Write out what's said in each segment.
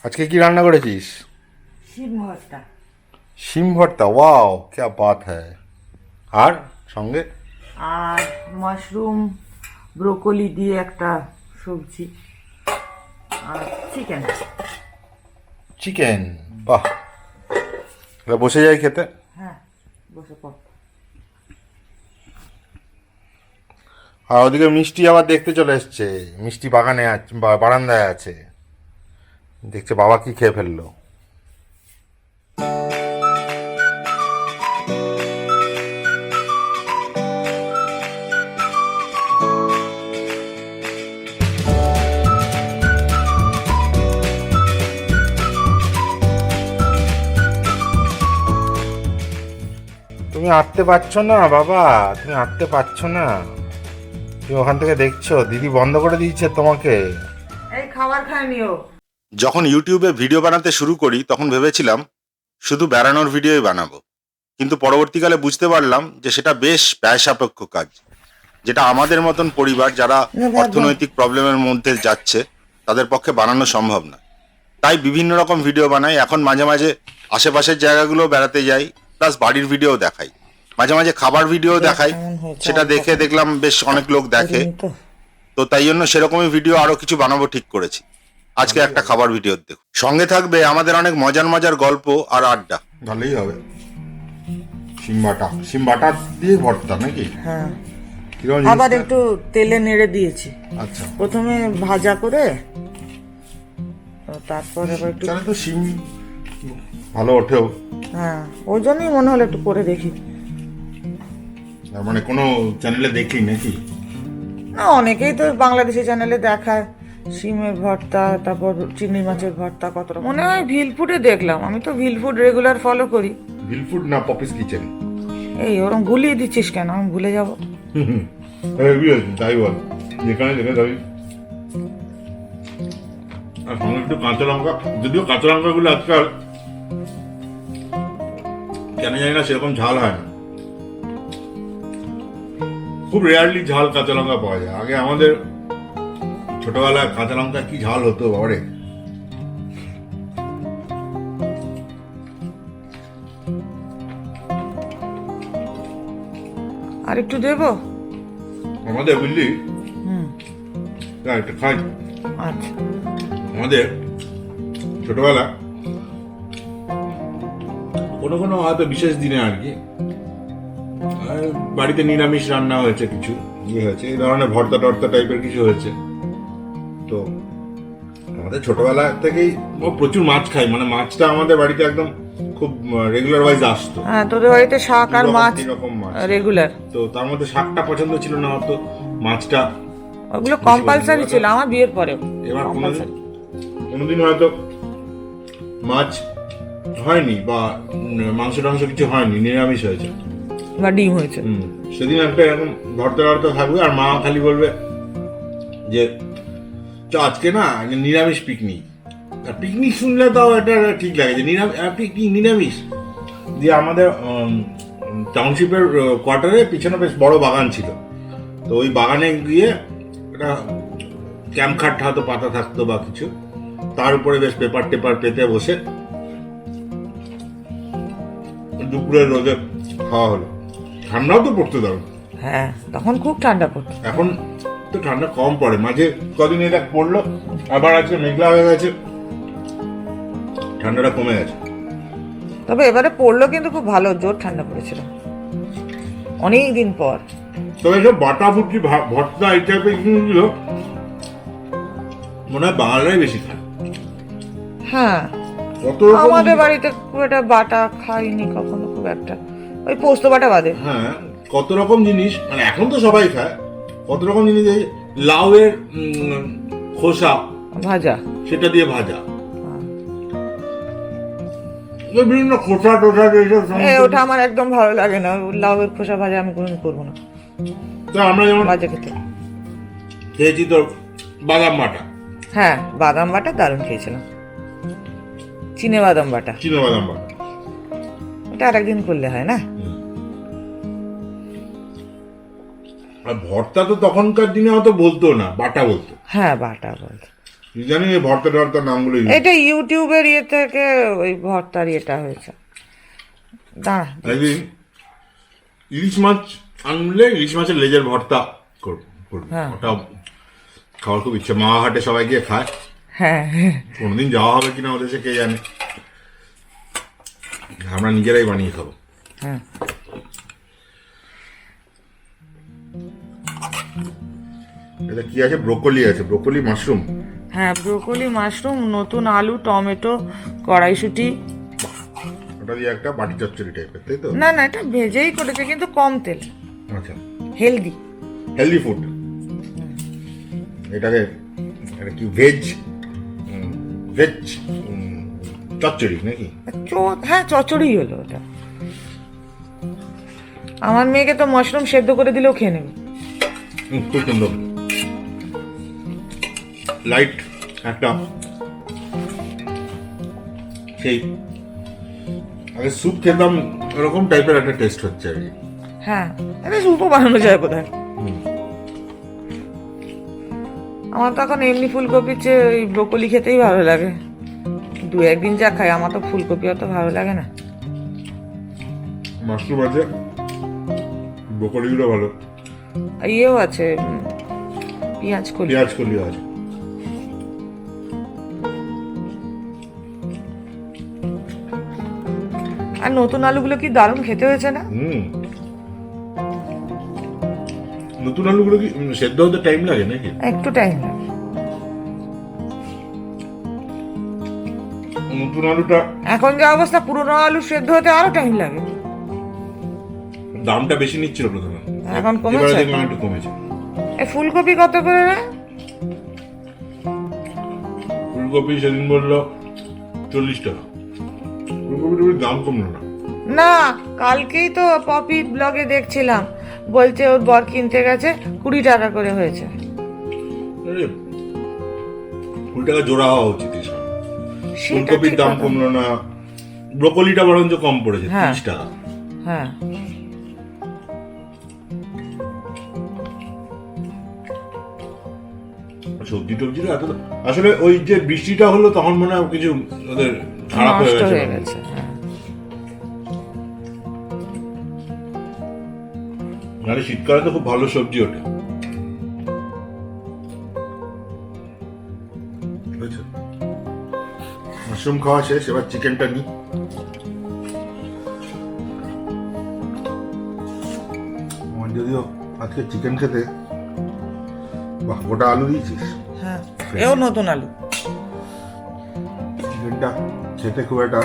আজকে কি রান্না করেছিস? শিম ভর্তা। শিম ভর্তা, ওয়াও क्या बात है। আর সঙ্গে আর মাশরুম ব্রোকলি দিয়ে একটা সবজি আর চিকেন। চিকেন, বাহ, এটা বসে যাই খেতে। হ্যাঁ, বসে পড়। আর ওদিকে মিষ্টি আবার দেখতে চলে এসছে, মিষ্টি বাগানে আছে, বারান্দায় আছে, দেখছে বাবা কি খেয়ে ফেললো। তুমি আঁকতে পারছো না বাবা, তুমি আঁকতে পারছো না, তুমি ওখান থেকে দেখছো দিদি বন্ধ করে দিয়েছে তোমাকে। এই খাবার খায়নিও। যখন ইউটিউবে ভিডিও বানাতে শুরু করি তখন ভেবেছিলাম শুধু বেড়ানোর ভিডিওই বানাবো, কিন্তু পরবর্তীকালে বুঝতে পারলাম যে সেটা বেশ ব্যয় সাপেক্ষ কাজ, যেটা আমাদের মতন পরিবার যারা অর্থনৈতিক প্রবলেমের মধ্যে যাচ্ছে তাদের পক্ষে বানানো সম্ভব না। তাই বিভিন্ন রকম ভিডিও বানাই। এখন মাঝে মাঝে আশেপাশের জায়গাগুলো বেড়াতে যাই, প্লাস বাড়ির ভিডিও দেখাই, মাঝে মাঝে খাবার ভিডিও দেখাই। সেটা দেখে দেখলাম বেশ অনেক লোক দেখে, তো তাই জন্য সেরকমই ভিডিও আরো কিছু বানাবো ঠিক করেছি। আজকে একটা খাবার ভিডিও দেখো, সঙ্গে থাকবে আমাদের অনেক মজার মজার গল্প আর আড্ডা। ভালোই হবে। সিম বাটা দিয়ে ভর্তা নাকি? হ্যাঁ, আবার একটু তেলে নেড়ে দিয়েছি। আচ্ছা, প্রথমে ভাজা করে তারপরে আবার একটু, তাহলে তো সিম ভালো ওঠেও। হ্যাঁ ওই জন্যই মনে হলো একটু করে দেখি। তার মানে কোনো চ্যানেলে দেখলি নাকি? না, অনেকেই তো বাংলাদেশি চ্যানেলে দেখায় শিমের ভর্তা, তারপর চিংড়ি মাছের ভর্তা, কত রকম। মনে হয় ভিল ফুডে দেখলাম, আমি তো ভিল ফুড রেগুলার ফলো করি। ভিল ফুড না পপিস কিচেন? এই ওরকম গুলিয়ে দিচ্ছিস কেন, আমি ভুলে যাবো। তাই বল, যেখানে দেখে যাবি। আর সঙ্গে একটু কাঁচা লঙ্কা, যদিও কাঁচা লঙ্কা গুলো আজকাল কেন জানি না সেরকম ঝাল হয় না, খুব রেয়ারলি ঝাল কাঁচা লঙ্কা পাওয়া যায়। আগে আমাদের ছোটবেলায় কাঁচা লঙ্কা কি ঝাল হতো বাবারে। আর একটু দেবো আমাদের বুঝলি, একটা খাই। আচ্ছা, আমাদের ছোটবেলা কোনো কোনো হয়তো বিশেষ দিনে আর কি বাড়িতে নিরামিষ রান্না হয়েছে, কিছু ইয়ে হয়েছে, এই ধরনের ভর্তা টর্তা টাইপের কিছু হয়েছে। তো আমাদের ছোটবেলা থেকেই প্রচুর মাছ খাই, মানে মাছটা আমাদের বাড়িতে একদম খুব রেগুলার ওয়াইজ আসতো। হ্যাঁ, তোদের বাড়িতে শাক আর মাছ রেগুলার। তো তার মধ্যে শাকটা পছন্দ ছিল না অত, মাছটা ওগুলো কম্পালসারি ছিল আমার বিয়ের পরেও। এবার কোনোদিন হয়তো মাছ হয়নি বা মাংস টাংস কিছু হয়নি, নিরামিষ হয়েছে বা ডিম হয়েছে, সেদিন একটা এরকম ভর্তা টর্তা থাকবে আর মা খালি বলবে যে আজকে না নিরামিষ পিকনিক। পিকনিক শুনলে তাও এটা ঠিক লাগে যে পিকনিক নিরামিষ দিয়ে। আমাদের টাউনশিপের কোয়ার্টারে পিছনে বেশ বড় বাগান ছিল, তো ওই বাগানে গিয়ে একটা ক্যাম্প খাট হয়তো পাতা থাকতো বা কিছু, তার উপরে বেশ পেপার টেপার পেতে বসে দুপুরের রোদে খাওয়া হলো। ঠান্ডাও তো পড়তো দারুণ। হ্যাঁ, তখন খুব ঠান্ডা পড়তো। এখন তো ঠান্ডা কম পড়ে, মাঝে কদিন এটা পড়লো, আবার আজকে মেঘলা হয়ে গেছে, ঠান্ডাটা কমে গেছে। তবে এবারে পড়লো কিন্তু খুব ভালো, জোর ঠান্ডা পড়েছিল অনেক দিন পর। তবে সব বাটা ফুটি ভর্তা এই টাইপের জিনিসগুলো মনে হয় বাঙালিরাই বেশি খায়। হ্যাঁ, আমাদের বাড়িতে খুব একটা বাটা খাইনি কখনো, খুব একটা, ওই পোস্ত বাটা বাদে। হ্যাঁ, কত রকম জিনিস, মানে এখন তো সবাই খায়, কত রকম জিনিস। লাউয়ের খোসা ভাজা, সেটা দিয়ে ভাজা, বিভিন্ন খোসা টোসা, ওটা আমার একদম ভালো লাগে না। লাউয়ের খোসা ভাজা আমি কোনোদিন করবো না। তো আমরা যেমন ভাজা খেতে খেয়েছি তোর বাদাম বাটা। হ্যাঁ, বাদাম বাটা দারুণ খেয়েছিলাম, চিনে বাদাম বাটা, চিনে বাদাম বাটা, এটা আর একদিন করলে হয় না। আর ভর্তা তো তখনকার দিনে হয়তো বলতো না, বাটা বলতো। হ্যাঁ, বাটা বলতো। কি জানি এই ভর্তা টর্তার নামগুলো এটা ইউটিউবের ইয়ে থেকে ওই ভর্তার ইয়েটা হয়েছে। দাঁড়া, একদিন ইলিশ মাছ আনলে ইলিশ মাছের লেজের ভর্তা করবো। হ্যাঁ। ওটা খাওয়ার খুব ইচ্ছে, মা হাটে সবাই গিয়ে খায়। হ্যাঁ কোনোদিন যাওয়া হবে কিনা ওদের সে কে জানে, আমরা নিজেরাই বানিয়ে খাবো। হ্যাঁ। এটা কি আছে? ব্রোকলি আছে, ব্রোকলি মাশরুম। হ্যাঁ, ব্রোকলি, মাশরুম, নতুন আলু, টমেটো, কড়াইশুঁটি। ওটা দিয়ে একটা বাটি চচ্চড়ি টাইপের, তাই তো? না না, এটা ভেজেই করেছে কিন্তু কম তেল, আচ্ছা, হেলদি। Healthy food. এটাকে এটা কি ভেজ ভেজ চচ্চড়ি নাকি? হ্যাঁ, চচ্চড়ি হলো ওটা। আমার মেয়েকে তো মাশরুম সেদ্ধ করে দিলেও খেয়ে নেবে। খুব সুন্দর, লাইট একটা। সেই আগে স্যুপ খেতাম এরকম টাইপের একটা টেস্ট হচ্ছে আর কি। হ্যাঁ, এটা স্যুপও বানানো যায় বোধহয়। আমার তো এখন এমনি ফুলকপির চেয়ে ওই ব্রোকলি খেতেই ভালো লাগে। দু একদিন যা খাই, আমার তো ফুলকপি অত ভালো লাগে না। মাশরুম আছে, ব্রোকলিগুলো ভালো, আর ইয়েও আছে, পেঁয়াজ কলি। পেঁয়াজ কলিও আছে। আর নতুন আলুগুলো কি দারুণ খেতে হয়েছে না? নতুন আলুগুলো কি সেদ্ধ হতে টাইম লাগে নাকি? একটু টাইম লাগে। নতুন আলুটা এখন যা অবস্থা, পুরোনো আলু সেদ্ধ হতে আরো টাইম লাগে। দামটা বেশি নিচ্ছিল প্রথমে, এখন কমেছে। এবারে দেখলাম একটু কমেছে। এই ফুলকপি কত করে রে? ফুলকপি সেদিন বললো 40 টাকা। ফুলকপির দাম কমলো না। না, কালকেই তো পপি ব্লগে দেখছিলাম, বলছে ওর বর কিনতে গেছে, 20 টাকা করে হয়েছে। 20 টাকা জোড়া হওয়া উচিত। সেটা ফুলকপির ঠিক দাম কথা। কমলো না, ব্রোকলিটা বরঞ্চ কম পড়েছে, হ্যাঁ। 30 টাকা। হ্যাঁ, সবজি টবজিটা এত, আসলে ওই যে বৃষ্টিটা হলো তখন মনে হয় কিছু ওদের খারাপ হয়ে নষ্ট হয়ে গেছে। গেছে। হ্যাঁ। মানে শীতকালে তো খুব ভালো সবজি ওঠে। বুঝেছো? মাশরুম খাওয়া শেষ, এবার চিকেনটা নি। আমার যদিও আজকে চিকেন খেতে, বাহ, গোটা আলু দিয়েছিস। হ্যাঁ, এও নতুন আলু। চিকেনটা খেতে খুব একটা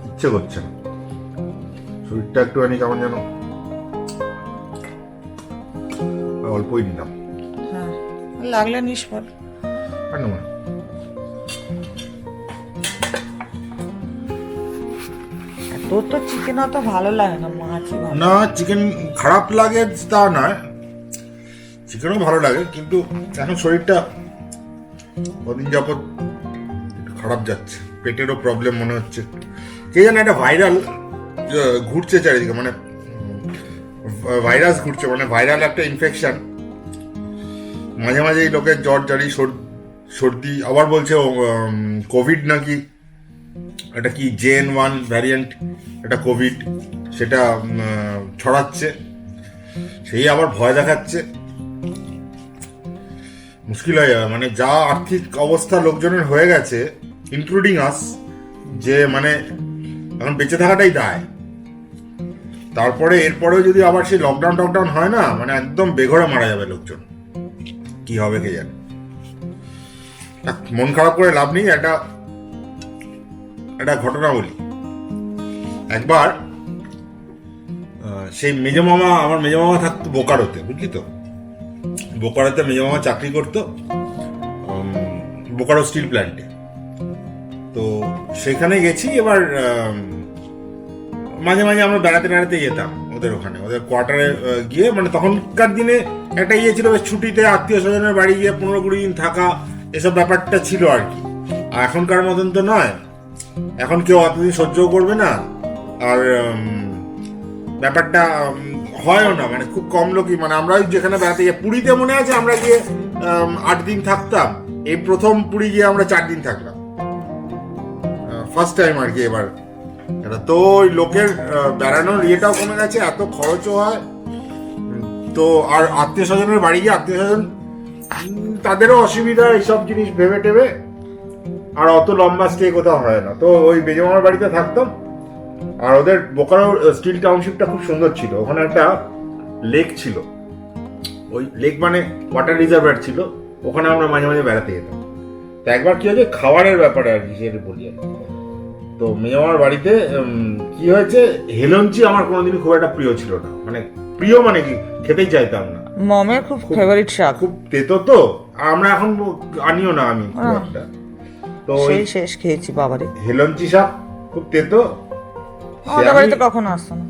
ইচ্ছে করছে না, শরীরটা একটুখানি কেমন যেন, অল্পই নিলাম। হ্যাঁ, লাগলে নিষ্ফল। আর নেবো না। তোর তো চিকেন অত ভালো লাগে না, মাছই ভালো। না, চিকেন খারাপ লাগে তা নয়, চিকেনও ভালো লাগে, কিন্তু এখন শরীরটা কদিন যাবত একটু খারাপ যাচ্ছে, পেটেরও প্রবলেম মনে হচ্ছে। কে জানে, একটা ভাইরাল ঘুরছে চারিদিকে, মানে ভাইরাস ঘুরছে, মানে ভাইরাল একটা ইনফেকশন। মাঝে মাঝেই লোকের জ্বর জারি সর্দি, আবার বলছে কোভিড নাকি, এটা কি JN1 ভ্যারিয়েন্ট, এটা কোভিড, সেটা ছড়াচ্ছে, সেই আবার ভয় দেখাচ্ছে। মুশকিল হয়ে যাবে, মানে যা আর্থিক অবস্থা লোকজনের হয়ে গেছে, ইনক্লুডিং আস, যে মানে এখন বেঁচে থাকাটাই দায়। তারপরে এরপরেও যদি আবার সেই লকডাউন টকডাউন হয় না, মানে একদম বেঘরে মারা যাবে লোকজন। কি হবে কে জানে। মন খারাপ করে লাভ নেই। একটা ঘটনা বলি। একবার সেই আমার মেজো মামা থাকতো বোকারোতে, বুঝলি তো, বোকারোতে মেজো মামা চাকরি করতো, বোকারো স্টিল প্ল্যান্টে। তো সেখানে গেছি। এবার মাঝে মাঝে আমরা বেড়াতে যেতাম ওদের ওখানে, ওদের কোয়ার্টারে গিয়ে, মানে তখনকার দিনে একটা ইয়ে ছিল, ছুটিতে আত্মীয় স্বজনের বাড়ি গিয়ে 15-20 দিন থাকা, এসব ব্যাপারটা ছিল আর কি। আর এখনকার মতন তো নয়, এখন কেউ অতদিন সহ্যও করবে না, আর ব্যাপারটা হয়ও না, মানে খুব কম লোকই, মানে আমরা যেখানে বেড়াতে যাই, পুরীতে মনে আছে আমরা গিয়ে 8 দিন থাকতাম, এই প্রথম পুরী গিয়ে আমরা 4 দিন থাকলাম, ফার্স্ট টাইম আর কি এবার। তো ওই লোকের বেড়ানোর ইয়েটাও কমে গেছে, এত খরচও হয়। তো আর আত্মীয় স্বজনের বাড়ি গিয়ে আত্মীয় স্বজন তাদেরও অসুবিধা, এইসব জিনিস ভেবে টেবে আর অত লম্বা স্টে কোথাও হয় না। তো ওই বেজমামার বাড়িতে থাকতাম। আর ওদের বোকারো স্টিল টাউনশিপটা খুব সুন্দর ছিল, ওখানে একটা লেক ছিল, ওই লেক মানে ওয়াটার রিজার্ভার ছিল, ওখানে আমরা মাঝে মাঝে বেড়াতে যেতাম। তো একবার কি হয়েছে, খাবারের ব্যাপারে আর কি সেটা বলি আর কি। তো মেজমামার বাড়িতে কি হয়েছে, হেলঞ্চি আমার কোনোদিনই খুব একটা প্রিয় ছিল না, মানে প্রিয় মানে কি খেতেই চাইতাম না। মমের খুব ফেভারিট শাক, খুব তেতো তো, আর আমরা এখন আনিও না আমি খুব একটা। তো সেই শেষ খেয়েছি বাবারে। হেলঞ্চি শাক খুব তেতো, আমাদের বাড়িতে কখনো আসতো না।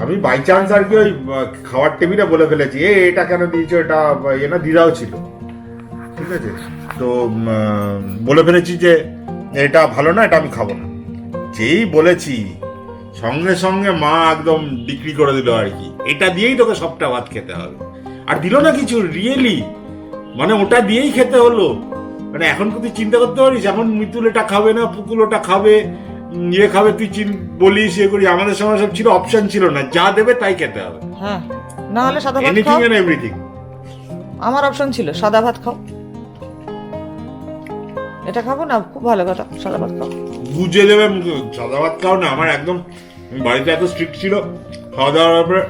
আমি বাই চান্স আর কি ওই খাওয়ার টেবিলে বলে ফেলেছি, এটা কেন দিয়েছো, এটা না দিদাও ছিল, ঠিক আছে। তো বলে ফেলেছি যে এটা ভালো না, এটা আমি খাবো না। যেই বলেছি সঙ্গে সঙ্গে মা একদম বিক্রি করে দিল আর কি, এটা দিয়েই তোকে সবটা ভাত খেতে হবে। আর দিল না কিছু, রিয়েলি মানে ওটা দিয়েই খেতে হলো। মানে এখন তুই চিন্তা করতে পারিস, এখন মিতুল এটা খাবে না, পুকুল ওটা খাবে, ইয়ে খাবে, তুই বলিস ইয়ে করি। আমাদের সময় সব ছিল, অপশন ছিল না, যা দেবে তাই খেতে হবে। হ্যাঁ, না হলে সাদা ভাত এনিথিং খাও। And everything. আমার অপশন ছিল সাদা ভাত খাও, এটা খাবো না, খুব ভালো কথা, সাদা ভাত খাও। বুঝে দেবে সাদা ভাত খাও না। আমার একদম বাড়িতে এত স্ট্রিক্ট ছিল খাওয়া দাওয়ার ব্যাপারে।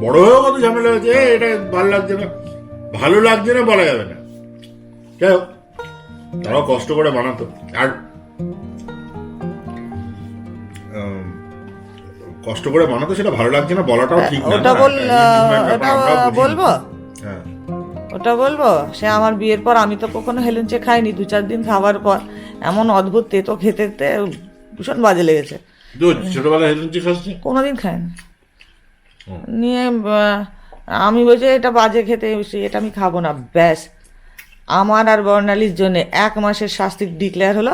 বড় হয়েও কত ঝামেলা হয়েছে, এটা ভালো লাগছে না, ভালো লাগছে না বলা যাবে না। যাই হোক, তারাও কষ্ট করে বানাতো। আর কষ্ট করে বানাতো, সেটা ভালো লাগছে না বলাটাও ঠিক না। ওটা বলবো, হ্যাঁ ওটা বলবো। সে আমার বিয়ের পর আমি তো কখনো হেলেঞ্চে খাইনি, 2-4 দিন খাওয়ার পর এমন অদ্ভুত তেতো খেতে ভীষণ বাজে লেগেছে। ছোটবেলায় হেলুঞ্চি খাচ্ছি, কোনোদিন খাইনি। নিয়ে আমি বলছি এটা বাজে খেতে, এটা আমি খাবো না। ব্যাস, আমার আর বর্ণালীর জন্য 1 মাসের শাস্তি ডিক্লেয়ার হলো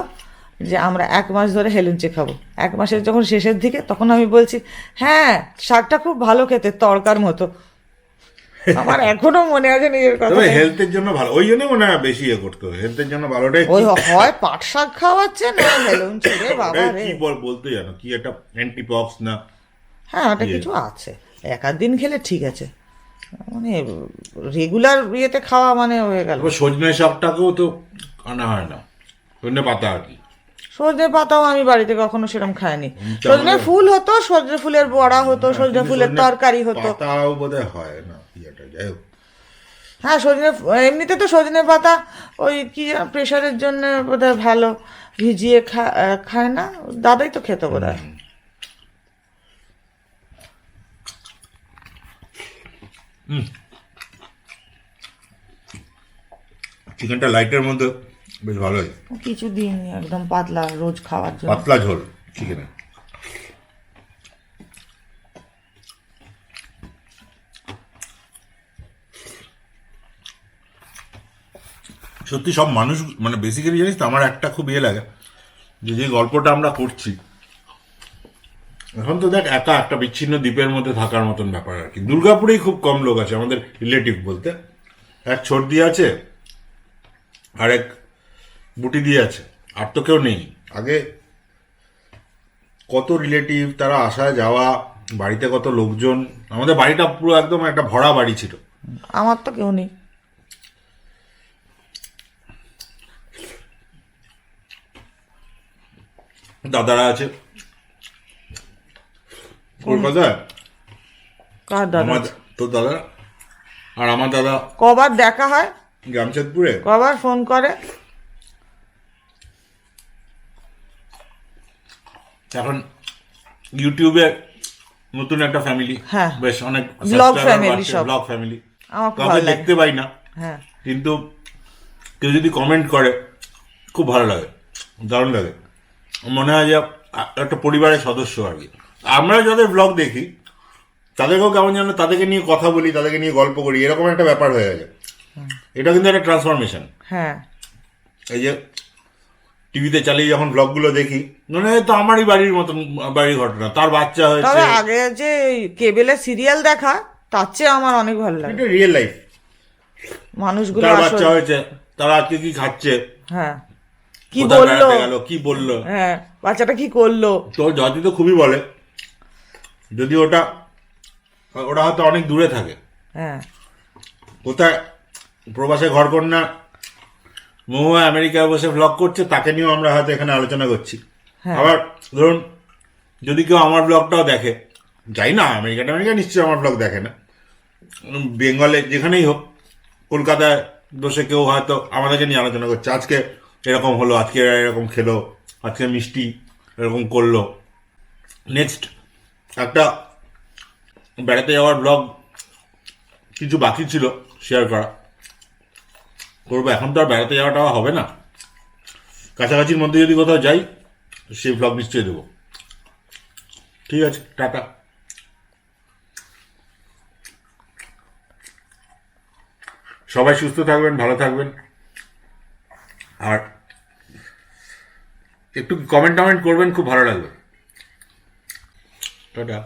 যে আমরা 1 মাস ধরে হেলুঞ্চে খাবো। 1 মাসের যখন শেষের দিকে, তখন আমি বলছি হ্যাঁ শাকটা খুব ভালো খেতে, তরকার মতো। আমার এখনো মনে আছে নিজের কথা। তবে হেলথের জন্য ভালো, ওই জন্য মনে হয় বেশি ইয়ে করতে হবে, হেলথের জন্য ভালোটাই। ওই হয় পাট শাক খাওয়াচ্ছে না হেলুঞ্চে রে বাবা রে। কি বলতে জানো, কি একটা অ্যান্টিপক্স না, হ্যাঁ ওটা কিছু আছে, 1-8 দিন খেলে ঠিক আছে, মানে রেগুলার ইয়েতে খাওয়া মানে হয়ে গেল। সজনে শাকটাকেও তো আনা হয় না, সজনে পাতা আর কি। সজনে পাতাও আমি বাড়িতে কখনো সেরকম খাইনি। সজনে ফুল হতো, সজনে ফুলের বড়া হতো, সজনে ফুলের তরকারি হতো। পাতাও বোধহয় হয় না ইয়েটা, যাই হোক। হ্যাঁ সজনে, এমনিতে তো সজনে পাতা ওই কি প্রেশারের জন্য বোধহয় ভালো, ভিজিয়ে খায় না, দাদাই তো খেত বোধহয়। চিকেনটা লাইটের মধ্যে বেশ ভালোই, কিছু দিন একদম পাতলা, রোজ খাওয়ার জন্য পাতলা ঝোল চিকেনের। সত্যি সব মানুষ মানে বেসিক্যালি জানিস তো, আমার একটা খুব ইয়ে লাগে যে গল্পটা আমরা করছি এখন, তো দেখ একা একটা বিচ্ছিন্ন দ্বীপের মধ্যে থাকার মতন ব্যাপার আর কি। দুর্গাপুরেই খুব কম লোক আছে আমাদের রিলেটিভ বলতে, এক ছোটদি আছে আর এক বুটি দিয়ে আছে, আর তো কেউ নেই। আগে কত রিলেটিভ, তারা আসা যাওয়া, বাড়িতে কত লোকজন, আমাদের বাড়িটা পুরো একদম একটা ভরা বাড়ি ছিল। আমার তো কেউ নেই। দাদারা আছে কলকাতায়, কার দাদা? আমার তোর দাদা আর আমার দাদা কবার দেখা হয়, জামশেদপুরে, কবার ফোন করে। এখন ইউটিউবে নতুন একটা ফ্যামিলি, হ্যাঁ, বেশ অনেক ব্লগ ফ্যামিলি, সব ব্লগ ফ্যামিলি, আমার খুব কাউকে ভালো লাগে। দেখতে পাই না, হ্যাঁ কিন্তু কেউ যদি কমেন্ট করে খুব ভালো লাগে, দারুণ লাগে, মনে হয় যে একটা পরিবারের সদস্য আর কি। আমরা যাদের ব্লগ দেখি তাদেরকেও কেমন যেন তাদেরকে নিয়ে কথা বলি, তাদেরকে নিয়ে গল্প করি, এরকম একটা ব্যাপার হয়ে গেছে। এটা কিন্তু একটা ট্রান্সফরমেশন। হ্যাঁ, এই যে টিভিতে চালিয়ে যখন ব্লগগুলো দেখি, মনে হয় তো আমারই বাড়ির মতন, বাড়ির ঘটনা, তার বাচ্চা তবে হয়েছে। আগে যে কেবেলে সিরিয়াল দেখা, তার চেয়ে আমার অনেক ভালো লাগে। এটা রিয়েল লাইফ। মানুষগুলো তার আসলে বাচ্চা হয়েছে, তারা আজকে কি খাচ্ছে, হ্যাঁ কি কোথায় বললো, বেড়াতে গেল, কি বললো, হ্যাঁ বাচ্চাটা কি করলো, তোর জাতি তো খুবই বলে, যদি ওটা হয়তো অনেক দূরে থাকে, হ্যাঁ কোথায় প্রবাসে ঘরকন্যা মহুয়া আমেরিকায় বসে ব্লগ করছে, তাকে নিয়েও আমরা হয়তো এখানে আলোচনা করছি। হ্যাঁ। আবার ধরুন যদি কেউ আমার ব্লগটাও দেখে, যাই না আমেরিকা নিশ্চয়ই আমার ব্লগ দেখে না, বেঙ্গলে যেখানেই হোক, কলকাতায় বসে কেউ হয়তো আমাদেরকে নিয়ে আলোচনা করছে, আজকে এরকম হলো, আজকে এরকম খেলো, আজকে মিষ্টি এরকম করলো। নেক্সট একটা বেড়াতে যাওয়ার ব্লগ কিছু বাকি ছিল শেয়ার করা, করবো। এখন তো আর বেড়াতে যাওয়াটা হবে না, কাছাকাছির মধ্যে যদি কোথাও যাই সেই ব্লগ নিশ্চয়ই দেবো। ঠিক আছে, টাটা। সবাই সুস্থ থাকবেন, ভালো থাকবেন, আর একটু কমেন্ট করবেন, খুব ভালো লাগবে। টাটা।